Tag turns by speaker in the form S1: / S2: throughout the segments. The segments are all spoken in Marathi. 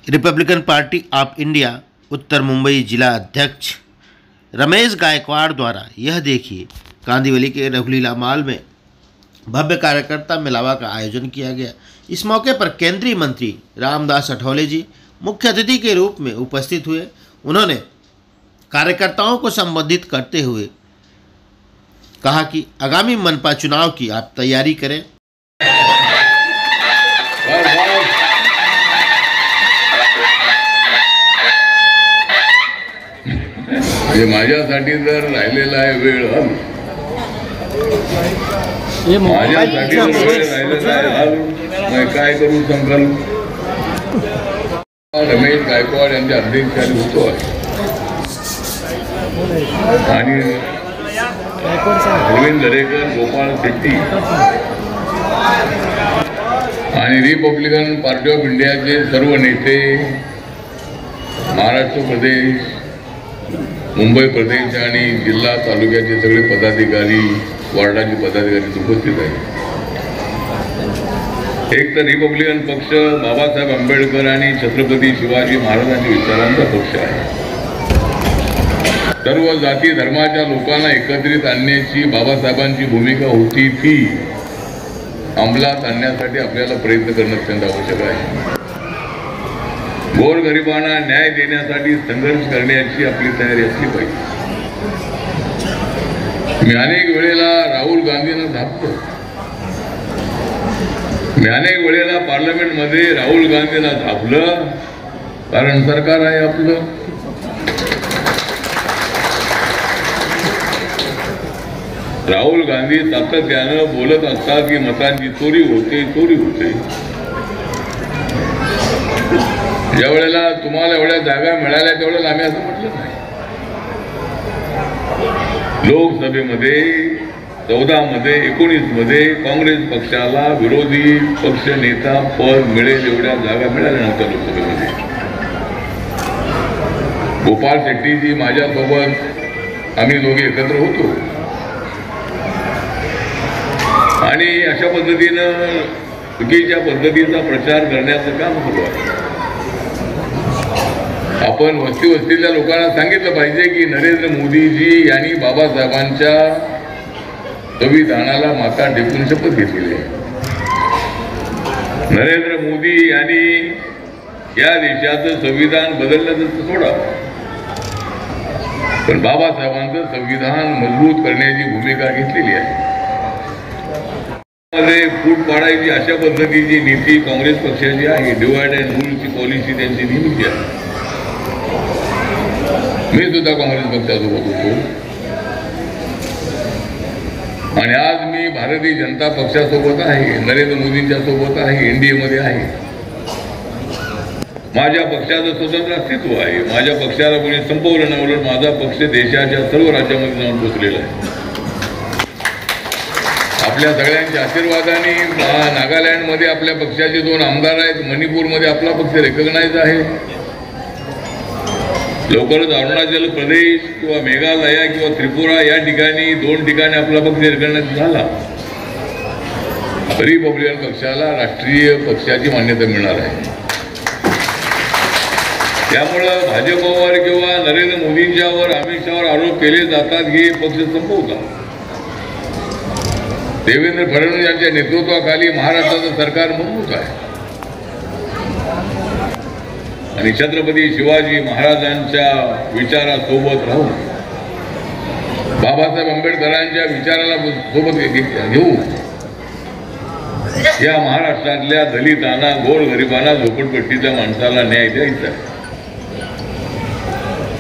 S1: रिपब्लिकन पार्टी ऑफ इंडिया उत्तर मुंबई जिला अध्यक्ष रमेश गायकवाड़ द्वारा यह देखिए कांदिवली के रघुलीला मॉल में भव्य कार्यकर्ता मेलावा का आयोजन किया गया। इस मौके पर केंद्रीय मंत्री रामदास अठौले जी मुख्य अतिथि के रूप में उपस्थित हुए। उन्होंने कार्यकर्ताओं को संबोधित करते हुए कहा कि आगामी मनपा चुनाव की आप तैयारी करें।
S2: हे माझ्यासाठी जर राहिलेला आहे वेळ माझ्यासाठी जर वेळ राहिलेला आहे मग काय करू संकल्प रमेश गायकवाड यांच्या अध्यक्षाखाली होतो आणि अरविंद दरेकर, गोपाळ शेट्टी आणि रिपब्लिकन पार्टी ऑफ इंडियाचे सर्व नेते, महाराष्ट्र प्रदेश, मुंबई प्रदेश आणि जिल्हा तालुक्याचे सगळे पदाधिकारी, वार्डाचे पदाधिकारी उपस्थित आहेत। एक तर रिपब्लिकन पक्ष बाबासाहेब आंबेडकर आणि छत्रपती शिवाजी महाराजांच्या विचारांचा पक्ष आहे। सर्व जाती धर्माच्या लोकांना एकत्रित आणण्याची बाबासाहेबांची भूमिका होती, ती अंमलात आणण्यासाठी आपल्याला प्रयत्न करणं अत्यंत आवश्यक आहे। गोरगरिबांना न्याय देण्यासाठी संघर्ष करण्याची आपली तयारी असली पाहिजे। मी अनेक वेळेला राहुल गांधींना धापतो, मी अनेक वेळेला पार्लमेंटमध्ये राहुल गांधींना धापलं, कारण सरकार आहे आपलं। राहुल गांधी सातत्यानं बोलत असतात की मतांची चोरी होते। ज्या वेळेला तुम्हाला एवढ्या जागा मिळाल्या त्यावेळेला आम्ही असं म्हटलं नाही। लोकसभेमध्ये 14 मध्ये 19 मध्ये काँग्रेस पक्षाला विरोधी पक्ष नेता पद मिळेल एवढ्या जागा मिळाल्या नव्हत्या लोकसभेमध्ये। गोपाळ शेट्टीजी माझ्यासोबत आम्ही दोघे एकत्र होतो आणि अशा पद्धतीनं चुकीच्या पद्धतीचा प्रचार करण्याचं काम सुरू आहे। आपण वस्तीतल्या लोकांना सांगितलं पाहिजे की नरेंद्र मोदीजी यांनी बाबासाहेबांच्या संविधानाला माथा टेकून शपथ घेतलेली आहे। नरेंद्र मोदी यांनी या देशाचं संविधान बदललं तर सोडा, पण बाबासाहेबांचं संविधान मजबूत करण्याची भूमिका घेतलेली आहे। फूट पाडायची अशा पद्धतीची नीती काँग्रेस पक्षाची आहे। डिवाइड अँड रूलची पॉलिसी त्यांची नेहमीची आहे। मी सुद्धा काँग्रेस पक्षासोबत होतो आणि आज मी भारतीय जनता पक्षासोबत आहे, नरेंद्र मोदींच्या सोबत आहे, एनडीए मध्ये आहे। माझ्या पक्षाचं स्वतंत्र अस्तित्व आहे। माझ्या पक्षाला कोणी संपवलं नाही, उलट माझा पक्ष देशाच्या सर्व राज्यामध्ये जाऊन पोचलेला आहे। आपल्या सगळ्यांच्या आशीर्वादाने नागालँडमध्ये आपल्या पक्षाचे 2 आमदार आहेत, मणिपूरमध्ये आपला पक्ष रेकग्नाइज आहे। लवकरच अरुणाचल प्रदेश किंवा मेघालय किंवा त्रिपुरा या ठिकाणी 2 ठिकाणी आपला पक्ष रेकग्नाइज झाला। रिपब्लिकन पक्षाला राष्ट्रीय पक्षाची मान्यता मिळणार आहे। त्यामुळं भाजपवर किंवा नरेंद्र मोदींच्यावर, अमित शहावर आरोप केले जातात की पक्ष संपवतात। देवेंद्र फडणवीस यांच्या नेतृत्वाखाली महाराष्ट्राचं सरकार मजबूत आहे आणि छत्रपती शिवाजी महाराजांच्या विचारासोबत राहून, बाबासाहेब आंबेडकरांच्या विचाराला सोबत घेऊन या महाराष्ट्रातल्या दलितांना, गोरगरिबांना, झोपडपट्टीच्या माणसाला न्याय द्यायचा।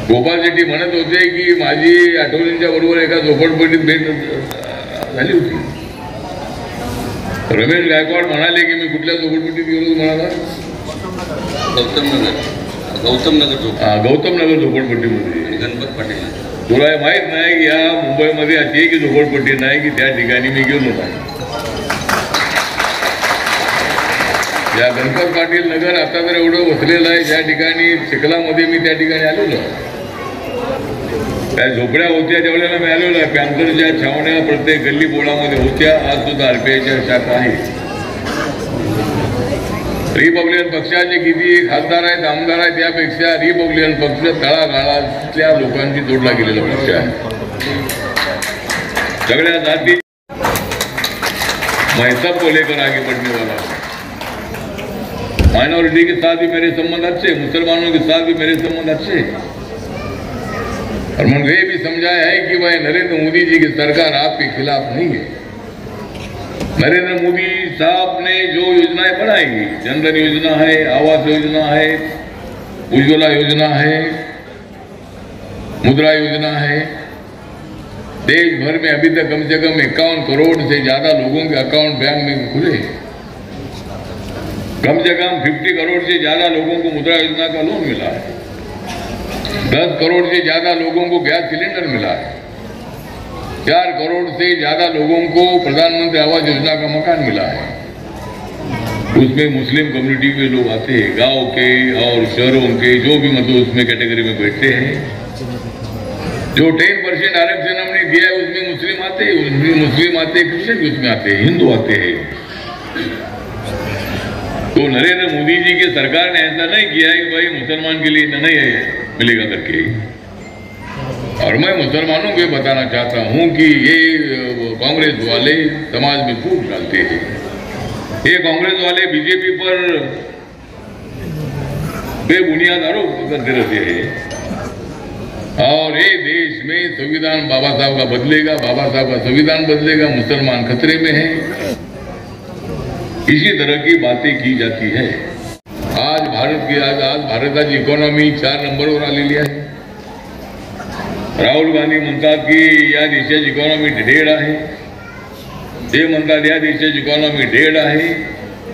S2: गोपाळ शेट्टी म्हणत होते की माझी आठवणींच्या बरोबर एका झोपडपट्टीत भेट झाली होती। रमेश गायकवाड म्हणाले की मी कुठल्या झोपडपट्टीत गेलो, म्हणाला गौतम नगर झोपडपट्टीमध्ये। गणपत पाटील, तुला माहित नाही की या मुंबईमध्ये अशी एक झोपडपट्टी नाही की त्या ठिकाणी मी गेलो नाही। या गणपत पाटील नगर आता तर एवढं वसलेलं आहे, ज्या ठिकाणी चिखलामध्ये मी त्या ठिकाणी आलेलो। त्या झोपड्या होत्या त्यावेळेला मी आलेलो आहे। पॅन्थरच्या छावण्या प्रत्येक गल्ली बोळामध्ये होत्या। आज सुद्धा RPIच्या शाखा आहे। रिपब्लिकन पक्षाचे किती खासदार आहेत, आमदार आहेत, यापेक्षा रिपब्लिकन पक्ष तळागाळातल्या लोकांशी जोडला गेलेला पक्ष आहे. सगळ्या जाती मैं सबको लेकर आगे बढ़ने वाला हूं. माइनॉरिटी के साथ भी मेरे संबंध अच्छे, मुसलमानों के साथ भी मेरे संबंध अच्छे. और मैंने ये भी समझाया है कि भाई नरेंद्र मोदी जी की सरकार आपके खिलाफ नहीं है. नरेंद्र मोदी साहब ने जो योजनाएं बनाई, जनधन योजना है, आवास योजना है, उज्ज्वला योजना है, मुद्रा योजना है, देश भर में अभी तक कम से कम 51 करोड़ से ज्यादा लोगों के अकाउंट बैंक में खुले. कम से कम 50 करोड़ से ज्यादा लोगों को मुद्रा योजना का लोन मिला है. 10 करोड़ से ज्यादा लोगों को गैस सिलेंडर मिला है. 4 करोड़ से ज्यादा लोगों को प्रधानमंत्री आवास योजना का मकान मिला है. उसमें मुस्लिम कम्युनिटी के लोग आते हैं, गांव के और शहरों के, जो भी मतलब उसमें कैटेगरी में बैठते हैं. जो 10% आरक्षण हमने दिया है उसमें मुस्लिम आते हैं, उसमें मुस्लिम आते हैं, क्रिश्चियन भी उसमें आते हैं, हिंदू आते हैं. तो नरेंद्र मोदी जी की सरकार ने ऐसा नहीं किया है कि भाई मुसलमान के लिए नहीं है मिलेगा करके. और मैं मुसलमानों को बताना चाहता हूं कि ये कांग्रेस वाले समाज में फूट डालते हैं. ये कांग्रेस वाले बीजेपी पर बेबुनियाद आरोप करते रहते हैं. और ये देश में संविधान बाबा साहब का बदलेगा, बाबा साहब का संविधान बदलेगा, मुसलमान खतरे में है, इसी तरह की बातें की जाती है. आज भारताची इकॉनॉमी 4 नंबरवर आलेली आहे. राहुल गांधी म्हणतात की या देशाची इकॉनॉमी डेड आहे, ते म्हणतात या देशाची इकॉनॉमी डेड आहे,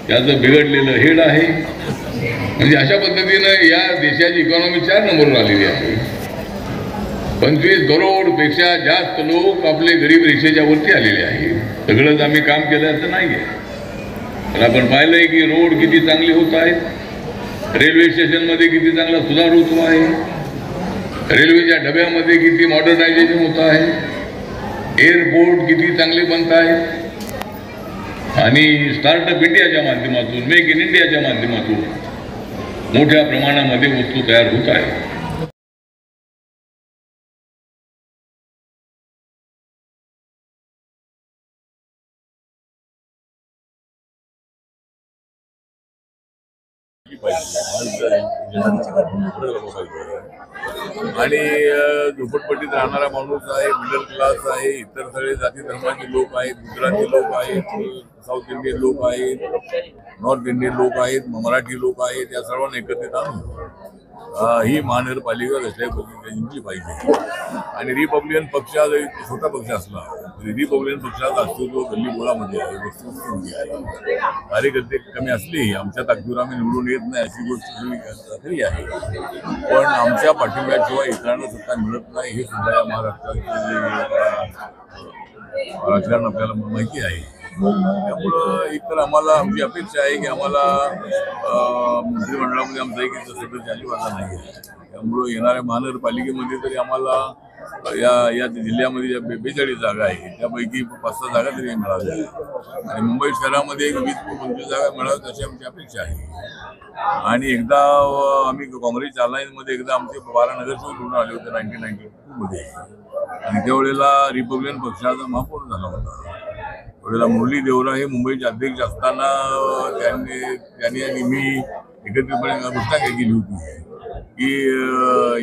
S2: याचं बिघडलेलं हेड आहे. म्हणजे अशा पद्धतीनं या देशाची इकॉनॉमी 4 नंबरवर आलेली आहे. 25 करोडपेक्षा जास्त लोक आपले गरीब रेषेच्या वरती आलेले आहेत. सगळंच आम्ही काम केलं असं नाहीये. पण आपण पाहिलंय की रोड किती चांगले होत आहेत, रेल्वे स्टेशनमध्ये किती चांगला सुधार होतो आहे, रेल्वेच्या डब्यामध्ये किती मॉडर्नायझेशन होत आहे, एअरपोर्ट किती चांगले बनत आहेत, आणि स्टार्टअप इंडियाच्या माध्यमातून, मेक इन इंडियाच्या माध्यमातून मोठ्या प्रमाणामध्ये वस्तू तयार होत आहेत.
S3: आणि झोपडपट्टीत राहणारा माणूस आहे, मिडल क्लास आहे, इतर सगळे जाती धर्माचे लोक आहेत, गुजराती लोक आहेत, साऊथ इंडियन लोक आहेत, नॉर्थ इंडियन लोक आहेत, मराठी लोक आहेत, या सर्वांना एकत्रित आणून ही महानगरपालिका जिंकली पाहिजे. आणि रिपब्लिकन पक्ष जरी छोटा पक्ष असला तरी रिपब्लिकन पक्षाचा अस्तित्व गल्ली बोळामध्ये आहे, वस्तुस्थिती आहे. कार्यकर्ते कमी असले, आमच्या ताकदीवर आम्ही निवडून येत नाही अशी गोष्ट खरी आहे. पण आमच्या पाठिंब्याशिवाय इतरांना सत्ता मिळत नाही हे सुद्धा या महाराष्ट्राचे राजकारण आपल्याला माहिती आहे. त्यामुळं एकतर आम्हाला आमची अपेक्षा आहे की आम्हाला मंत्रिमंडळामध्ये आमचा एक सदस्य अजिबात नाही आहे. त्यामुळं येणाऱ्या महानगरपालिकेमध्ये तरी आम्हाला या जिल्ह्यामध्ये ज्या 42 जागा आहे त्यापैकी 5-6 जागा तरी मिळाव्या, आणि मुंबई शहरामध्ये 20-25 जागा मिळाव्यात अशी आमची अपेक्षा आहे. आणि एकदा आम्ही काँग्रेसच्या अलायन्समध्ये एकदा आमचे 12 नगरसेवक निवडून आले होते 1992 मध्ये, आणि त्यावेळेला रिपब्लिकन पक्षाचा महापौर झाला होता. त्यावेळेला मुरली देवरा हे मुंबईचे अध्यक्ष असताना त्यांनी आणि मी एकत्रितपणे घोषणा केली होती की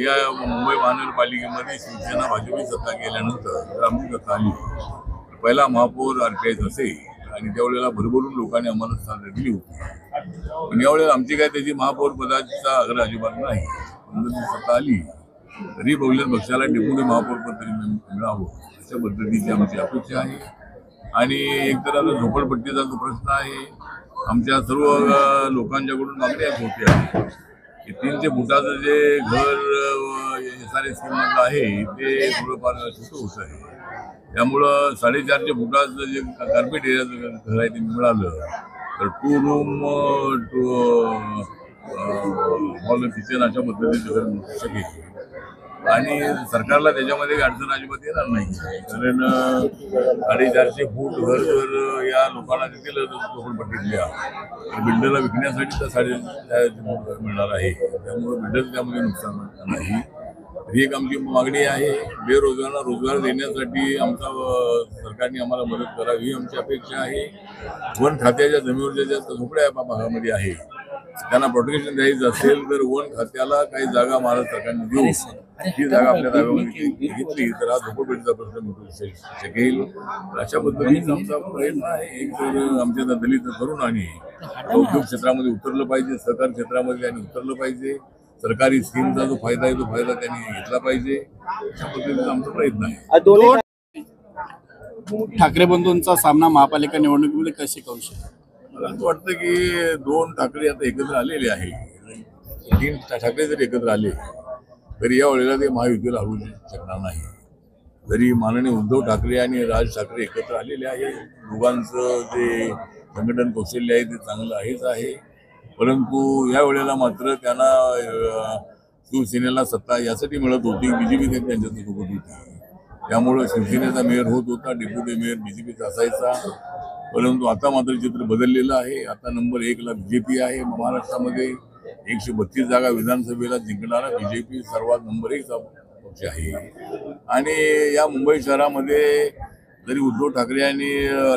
S3: या मुंबई महानगरपालिकेमध्ये शिवसेना भाजपची सत्ता केल्यानंतर जर आमची सत्ता आली पहिला महापौर RPI असेल, आणि त्यावेळेला भरभरून लोकांनी आम्हाला साथ दिली होती. पण यावेळेला आमची काय त्याची महापौर पदाचा आग्रह अजिबात नाही. पण जर सत्ता आली तरी रिपब्लिकन पक्षाला डेप्युटी महापौर पद तरी मिळावं अशा पद्धतीची आमची अपेक्षा आहे. आणि एकतर आता झोपडपट्टीचा जो प्रश्न आहे, आमच्या सर्व लोकांच्याकडून मागण्याच होते आहे की 300 फुटाचं जे घर SRA स्कीममधलं आहे ते थोडंफार छोटं होत आहे. त्यामुळं 450 फुटाचं जे कार्पेट एरियाचं घर आहे ते मिळालं तर 2 रूम 2 हॉल किचन अशा पद्धतीचं घर मिळू शकेल. आणि सरकारला त्याच्यामध्ये अडचण अजिबात येणार नाही. कारण 450 फूट घर जर या लोकांना दिलं झोपडपट्टीतल्या बिल्डरला विकण्यासाठी तर 4.5 मिळणार आहे. त्यामुळे बिल्डर त्यामध्ये नुकसान नाही. ही एक आमची मागणी आहे. बेरोजगारांना रोजगार देण्यासाठी सरकारने आम्हाला मदत करावी ही आमची अपेक्षा आहे. वन खात्याच्या जमिनीवरच्या ज्या झोपड्या भागामध्ये आहे त्यांना प्रोटेक्शन द्यायचं असेल तर वन खात्याला काही जागा महाराष्ट्र सरकारने देऊ. ही जागा आपल्या ताब्यामध्ये घेतली तर हा झोपडपट्टीचा प्रश्न मिटू शकेल. अशा पद्धतीचा आमचा प्रयत्न आहे. एक तर आमच्या दलित तरुणांनी उद्योग क्षेत्रामध्ये उतरलं पाहिजे, सहकार क्षेत्रामध्ये त्यांनी उतरलं पाहिजे, सरकारी स्कीमचा जो फायदा आहे तो फायदा त्यांनी घेतला पाहिजे. अशा पद्धतीचा आमचा प्रयत्न आहे.
S4: ठाकरे बंधूंचा सामना महापालिका निवडणुकीमध्ये कसे करू शकतो?
S3: मला असं वाटतं की 2 ठाकरे आता एकत्र आलेले आहे. 3 ठाकरे जर एकत्र आले तरी या वेळेला ते महायुतीला हरवू शकणार नाही. जरी माननीय उद्धव ठाकरे आणि राज ठाकरे एकत्र आलेले आहे, दोघांचं जे संघटन कौशल्य आहे ते चांगलं आहेच आहे. परंतु या वेळेला मात्र त्यांना शिवसेनेला सत्ता यासाठी मिळत होती, बीजेपी त्यांच्यासोबत होती. त्यामुळं शिवसेनेचा मेयर होत होता, डेप्युटी मेयर बीजेपीचा असायचा. परंतु आता मात्र चित्र बदललेलं आहे. आता नंबर 1ला बीजेपी आहे. महाराष्ट्रामध्ये 132 जागा विधानसभेला जिंकणारा बीजेपी सर्वात नंबर 1चा पक्ष आहे. आणि या मुंबई शहरामध्ये जरी उद्धव ठाकरे आणि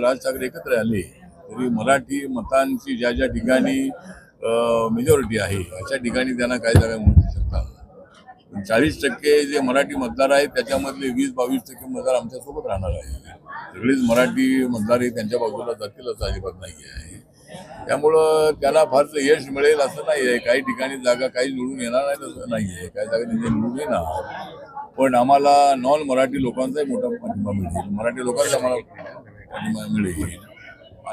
S3: राज ठाकरे एकत्र आले तरी मराठी मतांची ज्या ज्या ठिकाणी मेजॉरिटी आहे अशा ठिकाणी त्यांना काही जागा मिळू शकतात. 40% जे मराठी मतदार आहेत त्याच्यामधले 20-22% मतदार आमच्यासोबत राहणार आहे. सगळेच मराठी मतदार हे त्यांच्या बाजूला जातील असं अजिबात नाही आहे. त्यामुळं त्याला फारसं यश मिळेल असं नाही आहे. काही ठिकाणी जागा काही निवडून येणार नाही असं नाही आहे, काही जागा तिथे निवडून येणार. पण आम्हाला नॉन मराठी लोकांचाही मोठा पाठिंबा मिळेल, मराठी लोकांचा आम्हाला पाठिंबा मिळेल.